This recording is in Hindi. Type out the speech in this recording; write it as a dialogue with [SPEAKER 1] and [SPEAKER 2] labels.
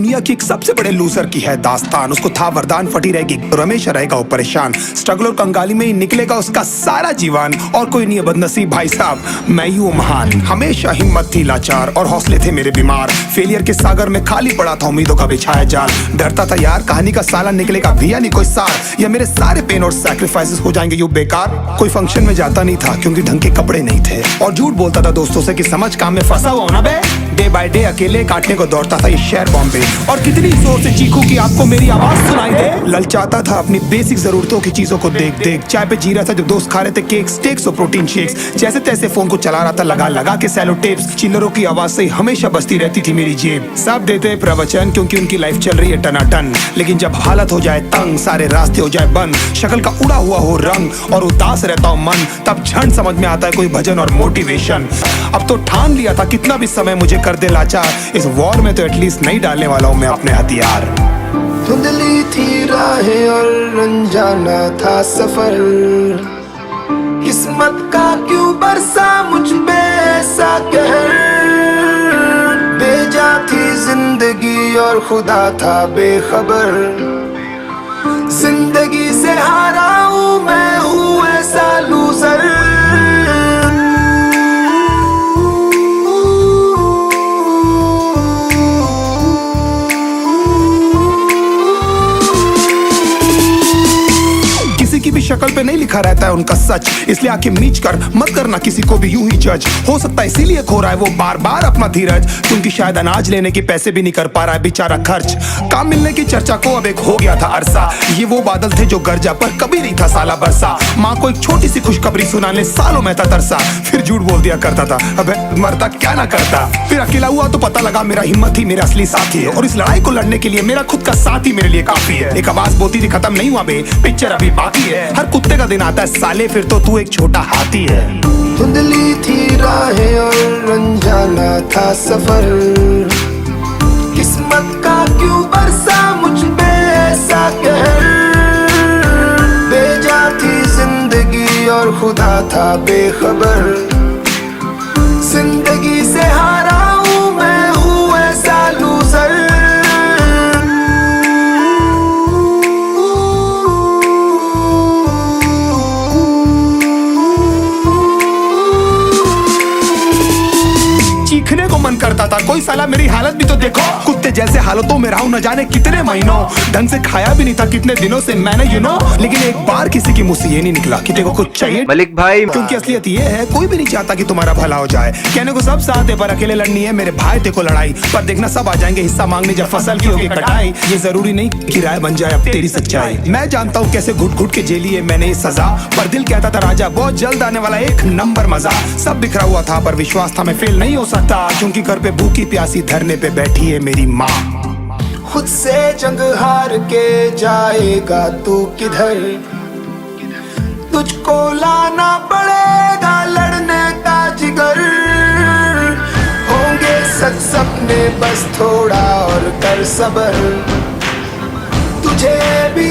[SPEAKER 1] दुनिया की एक सबसे बड़े लूजर की है दास्तान। उसको था वरदान, फटी रहेगी और हमेशा रहेगा वो परेशान। स्ट्रगल और कंगाली में ही निकलेगा उसका सारा जीवन, और कोई नहीं है बदनसीब भाई साहब, मैं ही हूँ महान। हमेशा हिम्मत थी लाचार और हौसले थे मेरे बीमार। फेलियर के सागर में खाली पड़ा था उम्मीदों का बिछाया जाल। डरता था यार कहानी का साला निकलेगा भैया नहीं कोई सार, या मेरे सारे पेन और सैक्रिफाइसेस हो जाएंगे यूं बेकार। कोई फंक्शन में जाता नहीं था क्योंकि ढंग के कपड़े नहीं थे, और झूठ बोलता था दोस्तों से कि समझ काम में फंसा हुआ ना बे। डे बाय डे अकेले काटने को दौड़ता था ये शहर बॉम्बे, और कितनी जोर से चीखूं कि आपको मेरी आवाज सुनाई दे। ललचाता था अपनी बेसिक जरूरतों की चीजों को देख देख। चाय पे जी रहा था जब दोस्त खा रहे थे केक, स्टेक्स और प्रोटीन शेक्स। जैसे तैसे फोन को चला रहा था लगा लगा के सैलो टेप्स। चिल्लरों की आवाज से हमेशा बजती रहती थी मेरी जेब। सब देते प्रवचन क्योंकि उनकी लाइफ चल रही है टनाटन, लेकिन जब हालत हो जाए तंग, सारे रास्ते हो जाए बंद, शक्ल का उड़ा हुआ हो रंग और उदास रहता हो मन, तब झंड समझ में आता है कोई भजन और मोटिवेशन। अब तो ठान लिया था कितना भी समय मुझे कर दे लाचार, इस वॉर में तो एटलीस्ट नहीं डालने वाला हूं मैं अपने हथियार।
[SPEAKER 2] धुंधली थी राहें और अनजाना था सफर, किस्मत का क्यों बरसा मुझ पे ऐसा कहर। बेजा थी जिंदगी और खुदा था बेखबर, जिंदगी से हारा हूँ मैं, हूँ ऐसा लूजर।
[SPEAKER 1] की भी शक्ल पे नहीं लिखा रहता है उनका सच, इसलिए आंखें मीच कर मत करना किसी को भी यूं ही जज। हो सकता है इसीलिए खो रहा है वो बार बार अपना धीरज, क्योंकि शायद अनाज लेने के पैसे भी नहीं कर पा रहा है बेचारा खर्च। काम मिलने की चर्चा को अब एक हो गया था अरसा, ये वो बादल थे जो गरजा पर कभी नहीं था साला बरसा। माँ को एक छोटी सी खुशखबरी सुनाने सालों में था तरसा, फिर झूठ बोल दिया करता था अबे मरता क्या ना करता। फिर अकेला हुआ तो पता लगा मेरा हिम्मत ही मेरा असली साथी है, और इस लड़ाई को लड़ने के लिए मेरा खुद का साथ ही मेरे लिए काफी है। एक आवाज बोलती थी खत्म नहीं हुआ बे, पिक्चर अभी बाकी है। हर कुत्ते का दिन आता है साले, फिर तो तू एक छोटा हाथी है।
[SPEAKER 2] धुंधली थी राहें और अनजाना था सफर, किस्मत का क्यों बरसा मुझ पे ऐसा कहर। बेजा थी जिंदगी और खुदा था बेखबर, जिंदगी से हारा हूँ मैं, हूँ ऐसा लूजर।
[SPEAKER 1] चीखने को मन करता था, कोई साला मेरी हालत भी तो देखो। कुत्ते जैसे हालतों में रहा हूं न जाने कितने महीनों, ढंग से खाया भी नहीं था कितने दिनों से मैंने लेकिन एक बार किसी की मुंह से ये नहीं निकला कि तेरे को कुछ चाहिए
[SPEAKER 3] मलिक भाई।
[SPEAKER 1] क्योंकि असलियत ये है कोई भी नहीं चाहता कि तुम्हारा भला हो जाए। कहने को सब साथ है पर अकेले लड़नी है मेरे भाई तेरे को लड़ाई, पर देखना सब आ जाएंगे हिस्सा मांगने जब फसल की होगी कटाई। ये जरूरी नहीं कि राय बन जाए अब तेरी सच्चाई। मैं जानता हूँ कैसे घुट घुट के झेली है मैंने ये सजा, पर दिल कहता था राजा बहुत जल्द आने वाला एक नंबर मजा। सब बिखरा हुआ था पर विश्वास था मैं फेल नहीं हो सकता, क्योंकि घर पे भूखी प्यासी धरने पे बैठी है मेरी माँ।
[SPEAKER 2] खुद से जंग हार के जाएगा तू किधर, तुझको लाना पड़ेगा लड़ने का जिगर। होंगे सच सपने बस थोड़ा और कर सबर, तुझे भी